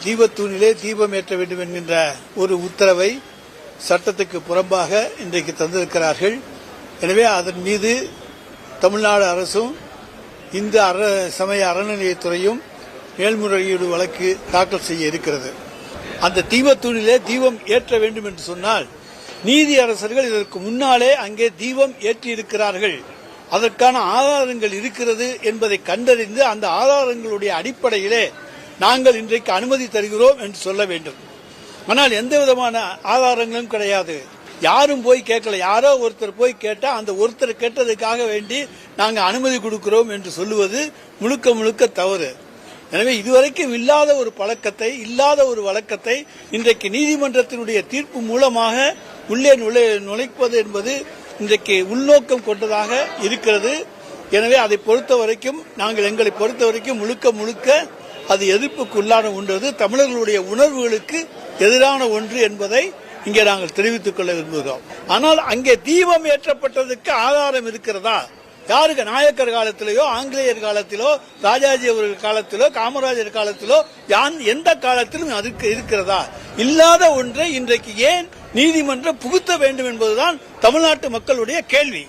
தீபத்தூணிலே தீபம் ஏற்ற வேண்டும் என்கின்ற ஒரு உத்தரவை சட்டத்துக்கு புறம்பாக இன்றைக்கு தந்திருக்கிறார்கள். எனவே அதன் மீது தமிழ்நாடு அரசும் இந்து சமய அறநிலையத்துறையும் மேல்முறையீடு வழக்கு தாக்கல் செய்ய இருக்கிறது. அந்த தீபத்தூணிலே தீபம் ஏற்ற வேண்டும் என்று சொன்னால் நீதி அரசர்கள் இதற்கு முன்னாலே அங்கே தீபம் ஏற்றியிருக்கிறார்கள், அதற்கான ஆதாரங்கள் இருக்கிறது என்பதை கண்டறிந்து அந்த ஆதாரங்களுடைய அடிப்படையிலே நாங்கள் இன்றைக்கு அனுமதி தருகிறோம் என்று சொல்ல வேண்டும். ஆனால் எந்த விதமான ஆதாரங்களும் கிடையாது. யாரும் போய் கேட்கல. யாரோ ஒருத்தர் போய் கேட்டா அந்த ஒருத்தர் கேட்டதுக்காக வேண்டி நாங்கள் அனுமதி கொடுக்கிறோம் என்று சொல்லுவது முழுக்க முழுக்க தவறு. எனவே இதுவரைக்கும் இல்லாத ஒரு பழக்கத்தை, இல்லாத ஒரு வழக்கத்தை இன்றைக்கு நீதிமன்றத்தினுடைய தீர்ப்பு மூலமாக உள்ளே நுழைப்பது என்பது இன்றைக்கு உள்நோக்கம் கொண்டதாக இருக்கிறது. எனவே அதை பொறுத்த வரைக்கும் நாங்கள் எங்களை பொறுத்த வரைக்கும் முழுக்க முழுக்க அது எதிர்ப்புக்குள்ளான ஒன்று, தமிழர்களுடைய உணர்வுகளுக்கு எதிரான ஒன்று என்பதை இங்கே நாங்கள் தெரிவித்துக் கொள்ள விரும்புகிறோம். ஆனால் அங்கே தீபம் ஏற்றப்பட்டதுக்கு ஆதாரம் இருக்கிறதா? யாருக்கு? நாயக்கர் காலத்திலேயோ ஆங்கிலேயர் காலத்திலோ ராஜாஜி அவர்கள் காலத்திலோ காமராஜர் காலத்திலோ எந்த காலத்திலும் அதுக்கு இருக்கிறதா? இல்லாத ஒன்றை இன்றைக்கு ஏன் நீதிமன்றம் புகுத்த வேண்டும் என்பதுதான் தமிழ்நாட்டு மக்களுடைய கேள்வி.